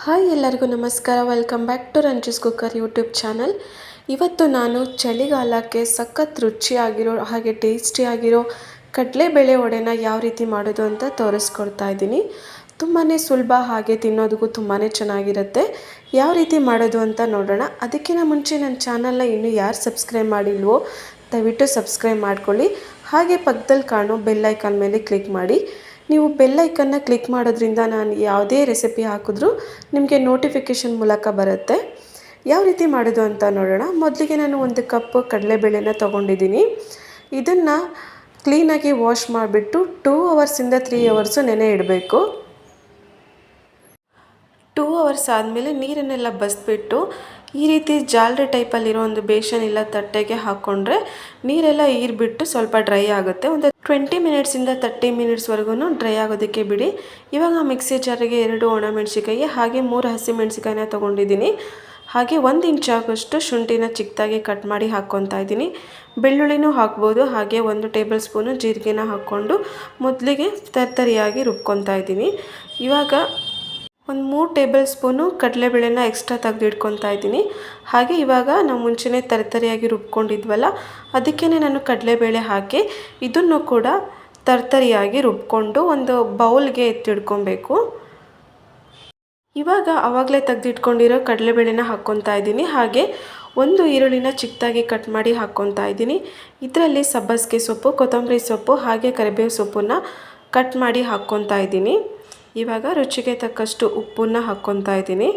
Hi ಎಲ್ಲರಿಗೂ ನಮಸ್ಕಾರ. Welcome back to Ranji's cooker YouTube channel. ಇವತ್ತು ನಾನು ಚಳಿಗಾಲಕ್ಕೆ ಸಖತ್ ರುಚಿಯಾಗಿರೋ ಹಾಗೆ ಟೇಸ್ಟಿಯಾಗಿರೋ ಕಡಲೆಬೇಳೆ ವಡೆನ ಯಾವ ರೀತಿ ಮಾಡೋದು ಅಂತ ತೋರಿಸ್ಕೊಡ್ತಾ ಇದ್ದೀನಿ. ತುಂಬಾ ಸುಲಭ, ಹಾಗೆ ತಿನ್ನೋದಕ್ಕೂ ತುಂಬಾ ಚೆನ್ನಾಗಿರುತ್ತೆ. ಯಾವ ರೀತಿ ಮಾಡೋದು ಅಂತ ನೋಡೋಣ. ಅದಕ್ಕಿಂತ ಮುಂಚೆ ನನ್ನ ಚಾನಲ್ನ ಇನ್ನೂ ಯಾರು ಸಬ್ಸ್ಕ್ರೈಬ್ ಮಾಡಿಲ್ವೋ ದಯವಿಟ್ಟು ಸಬ್ಸ್ಕ್ರೈಬ್ ಮಾಡ್ಕೊಳ್ಳಿ. ಹಾಗೆ ಪಕ್ಕದಲ್ಲಿ ಕಾಣೋ ಬೆಲ್ ಐಕಾನ್ ಮೇಲೆ ಕ್ಲಿಕ್ ಮಾಡಿ. ನೀವು ಬೆಲ್ ಐಕನ್ನ ಕ್ಲಿಕ್ ಮಾಡೋದ್ರಿಂದ ನಾನು ಯಾವುದೇ ರೆಸಿಪಿ ಹಾಕಿದ್ರೂ ನಿಮಗೆ ನೋಟಿಫಿಕೇಷನ್ ಮೂಲಕ ಬರುತ್ತೆ. ಯಾವ ರೀತಿ ಮಾಡೋದು ಅಂತ ನೋಡೋಣ. ಮೊದಲಿಗೆ ನಾನು 1 ಕಪ್ ಕಡಲೆಬೇಳೆನ ತೊಗೊಂಡಿದ್ದೀನಿ. ಇದನ್ನು ಕ್ಲೀನಾಗಿ ವಾಶ್ ಮಾಡಿಬಿಟ್ಟು 2 ಅವರ್ಸಿಂದ 3 ಅವರ್ಸು ನೆನೆ ಇಡಬೇಕು. 2 ಅವರ್ಸ್ ಆದಮೇಲೆ ನೀರನ್ನೆಲ್ಲ ಬಸಿಬಿಟ್ಟು ಈ ರೀತಿ ಜಾಲರಿ ಟೈಪಲ್ಲಿರೋ ಒಂದು ಬೇಷನ್ ಇಲ್ಲ ತಟ್ಟೆಗೆ ಹಾಕ್ಕೊಂಡ್ರೆ ನೀರೆಲ್ಲ ಈರ್ಬಿಟ್ಟು ಸ್ವಲ್ಪ ಡ್ರೈ ಆಗುತ್ತೆ. ಒಂದು 20 ಮಿನಿಟ್ಸಿಂದ 30 ಮಿನಿಟ್ಸ್ವರೆಗೂ ಡ್ರೈ ಆಗೋದಕ್ಕೆ ಬಿಡಿ. ಇವಾಗ ಮಿಕ್ಸಿ ಜಾರಿಗೆ 2 ಒಣಮೆಣಸಿಕಾಯಿ ಹಾಗೆ 3 ಹಸಿಮೆಣಸಿಕಾಯಿನ ತೊಗೊಂಡಿದ್ದೀನಿ. ಹಾಗೆ 1 ಇಂಚ್ ಆಗೋಷ್ಟು ಶುಂಠಿನ ಚಿಕ್ಕದಾಗಿ ಕಟ್ ಮಾಡಿ ಹಾಕ್ಕೊತಾ ಇದ್ದೀನಿ. ಬೆಳ್ಳುಳ್ಳಿನೂ ಹಾಕ್ಬೋದು. ಹಾಗೆ 1 ಟೇಬಲ್ ಸ್ಪೂನು ಜೀರಿಗೆನ ಹಾಕ್ಕೊಂಡು ಮೊದಲಿಗೆ ತರ್ತರಿಯಾಗಿ ರುಬ್ಕೊತಾ ಇದ್ದೀನಿ. ಇವಾಗ ಒಂದು 3 ಟೇಬಲ್ ಸ್ಪೂನು ಕಡಲೆಬೇಳೆನ ಎಕ್ಸ್ಟ್ರಾ ತೆಗೆದಿಟ್ಕೊತಾ ಇದ್ದೀನಿ. ಹಾಗೆ ಇವಾಗ ನಾವು ಮುಂಚೆನೇ ತರ್ತರಿಯಾಗಿ ರುಬ್ಕೊಂಡಿದ್ವಲ್ಲ, ಅದಕ್ಕೇ ನಾನು ಕಡಲೆಬೇಳೆ ಹಾಕಿ ಇದನ್ನು ಕೂಡ ತರ್ತರಿಯಾಗಿ ರುಬ್ಕೊಂಡು ಒಂದು ಬೌಲ್ಗೆ ಎತ್ತಿಡ್ಕೊಬೇಕು. ಇವಾಗ ಆವಾಗಲೇ ತೆಗೆದಿಟ್ಕೊಂಡಿರೋ ಕಡಲೆಬೇಳೆನ ಹಾಕ್ಕೊತಾ ಇದ್ದೀನಿ. ಹಾಗೆ 1 ಈರುಳ್ಳಿನ ಚಿಕ್ಕದಾಗಿ ಕಟ್ ಮಾಡಿ ಹಾಕ್ಕೊತಾ ಇದ್ದೀನಿ. ಇದರಲ್ಲಿ ಸಬ್ಬಸಿಗೆ ಸೊಪ್ಪು, ಕೊತ್ತಂಬರಿ ಸೊಪ್ಪು ಹಾಗೆ ಕರಿಬೇವು ಸೊಪ್ಪನ್ನು ಕಟ್ ಮಾಡಿ ಹಾಕ್ಕೊತಾ ಇದ್ದೀನಿ. ಇವಾಗ ರುಚಿಗೆ ತಕ್ಕಷ್ಟು ಉಪ್ಪನ್ನು ಹಾಕ್ಕೊತಾ ಇದ್ದೀನಿ.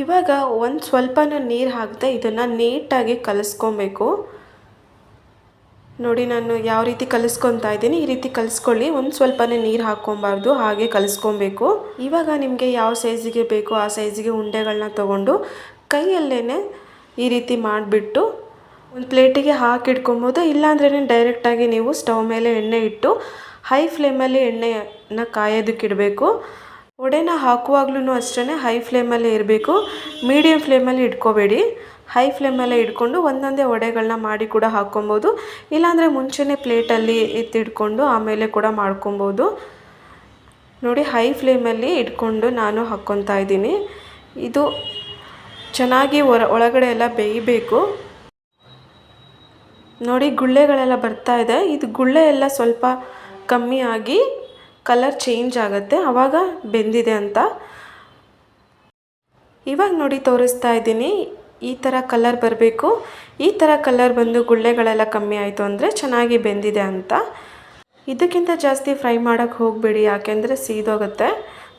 ಇವಾಗ ಒಂದು ಸ್ವಲ್ಪನೂ ನೀರು ಹಾಕದೆ ಇದನ್ನು ನೀಟಾಗಿ ಕಲಿಸ್ಕೊಬೇಕು. ನೋಡಿ ನಾನು ಯಾವ ರೀತಿ ಕಲಿಸ್ಕೊತಾ ಇದ್ದೀನಿ, ಈ ರೀತಿ ಕಲಿಸ್ಕೊಳ್ಳಿ. ಒಂದು ಸ್ವಲ್ಪನೇ ನೀರು ಹಾಕ್ಕೊಬಾರ್ದು, ಹಾಗೆ ಕಲಿಸ್ಕೊಬೇಕು. ಇವಾಗ ನಿಮಗೆ ಯಾವ ಸೈಜಿಗೆ ಬೇಕೋ ಆ ಸೈಜಿಗೆ ಉಂಡೆಗಳನ್ನ ತೊಗೊಂಡು ಕೈಯಲ್ಲೇ ಈ ರೀತಿ ಮಾಡಿಬಿಟ್ಟು ಒಂದು ಪ್ಲೇಟಿಗೆ ಹಾಕಿಟ್ಕೊಬೋದು. ಇಲ್ಲಾಂದ್ರೇ ಡೈರೆಕ್ಟಾಗಿ ನೀವು ಸ್ಟವ್ ಮೇಲೆ ಎಣ್ಣೆ ಇಟ್ಟು ಹೈ ಫ್ಲೇಮಲ್ಲಿ ಎಣ್ಣೆನ ಕಾಯೋದಕ್ಕಿಡಬೇಕು. ವಡೆನ ಹಾಕುವಾಗ್ಲೂ ಅಷ್ಟೇ ಹೈ ಫ್ಲೇಮಲ್ಲೇ ಇರಬೇಕು. ಮೀಡಿಯಮ್ ಫ್ಲೇಮಲ್ಲಿ ಇಟ್ಕೋಬೇಡಿ. ಹೈ ಫ್ಲೇಮಲ್ಲೇ ಇಟ್ಕೊಂಡು ಒಂದೊಂದೇ ವಡೆಗಳನ್ನ ಮಾಡಿ ಕೂಡ ಹಾಕ್ಕೊಬೋದು. ಇಲ್ಲಾಂದರೆ ಮುಂಚೆನೇ ಪ್ಲೇಟಲ್ಲಿ ಎತ್ತಿಟ್ಕೊಂಡು ಆಮೇಲೆ ಕೂಡ ಮಾಡ್ಕೊಬೋದು. ನೋಡಿ ಹೈ ಫ್ಲೇಮಲ್ಲಿ ಇಟ್ಕೊಂಡು ನಾನು ಹಾಕ್ಕೊತಾ ಇದ್ದೀನಿ. ಇದು ಚೆನ್ನಾಗಿ ಒಳಗಡೆ ಎಲ್ಲ ಬೇಯಬೇಕು. ನೋಡಿ ಗುಳ್ಳೆಗಳೆಲ್ಲ ಬರ್ತಾ ಇದೆ. ಇದು ಗುಳ್ಳೆ ಎಲ್ಲ ಸ್ವಲ್ಪ ಕಮ್ಮಿ ಆಗಿ ಕಲರ್ ಚೇಂಜ್ ಆಗುತ್ತೆ, ಆವಾಗ ಬೆಂದಿದೆ ಅಂತ. ಇವಾಗ ನೋಡಿ ತೋರಿಸ್ತಾ ಇದ್ದೀನಿ, ಈ ಥರ ಕಲರ್ ಬರಬೇಕು. ಈ ಥರ ಕಲರ್ ಬಂದು ಗುಳ್ಳೆಗಳೆಲ್ಲ ಕಮ್ಮಿ ಆಯಿತು ಅಂದರೆ ಚೆನ್ನಾಗಿ ಬೆಂದಿದೆ ಅಂತ. ಇದಕ್ಕಿಂತ ಜಾಸ್ತಿ ಫ್ರೈ ಮಾಡೋಕ್ಕೆ ಹೋಗಬೇಡಿ, ಯಾಕೆಂದರೆ ಸೀದೋಗುತ್ತೆ.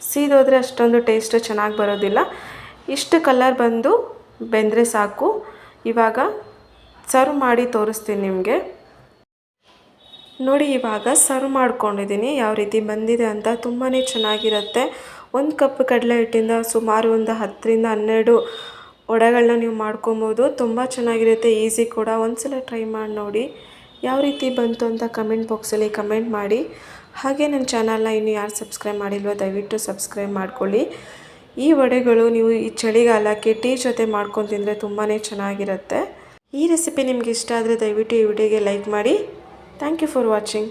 ಸೀದೋದ್ರೆ ಅಷ್ಟೊಂದು ಟೇಸ್ಟ್ ಚೆನ್ನಾಗಿ ಬರೋದಿಲ್ಲ. ಇಷ್ಟು ಕಲರ್ ಬಂದು ಬೆಂದರೆ ಸಾಕು. ಇವಾಗ ಸರ್ವ್ ಮಾಡಿ ತೋರಿಸ್ತೀನಿ ನಿಮಗೆ. ನೋಡಿ ಇವಾಗ ಸರ್ವ್ ಮಾಡ್ಕೊಂಡಿದ್ದೀನಿ ಯಾವ ರೀತಿ ಬಂದಿದೆ ಅಂತ. ತುಂಬಾ ಚೆನ್ನಾಗಿರುತ್ತೆ. 1 ಕಪ್ ಕಡಲೆ ಹಿಟ್ಟಿಂದ ಸುಮಾರು ಒಂದು 10ರಿಂದ 12 ವಡೆಗಳನ್ನ ನೀವು ಮಾಡ್ಕೊಬೋದು. ತುಂಬ ಚೆನ್ನಾಗಿರುತ್ತೆ, ಈಸಿ ಕೂಡ. ಒಂದ್ಸಲ ಟ್ರೈ ಮಾಡಿ ನೋಡಿ. ಯಾವ ರೀತಿ ಬಂತು ಅಂತ ಕಮೆಂಟ್ ಬಾಕ್ಸಲ್ಲಿ ಕಮೆಂಟ್ ಮಾಡಿ. ಹಾಗೆ ನನ್ನ ಚಾನಲ್ನ ಇನ್ನೂ ಯಾರು ಸಬ್ಸ್ಕ್ರೈಬ್ ಮಾಡಿಲ್ವೋ ದಯವಿಟ್ಟು ಸಬ್ಸ್ಕ್ರೈಬ್ ಮಾಡ್ಕೊಳ್ಳಿ. ಈ ವಡೆಗಳು ನೀವು ಈ ಚಳಿಗಾಲಕ್ಕೆ ಟೀ ಜೊತೆ ಮಾಡ್ಕೊಂಡು ತಿಂದರೆ ತುಂಬಾ ಚೆನ್ನಾಗಿರುತ್ತೆ. ಈ ರೆಸಿಪಿ ನಿಮ್ಗೆ ಇಷ್ಟ ಆದರೆ ದಯವಿಟ್ಟು ಈ ವಿಡಿಯೋಗೆ ಲೈಕ್ ಮಾಡಿ. Thank you for watching.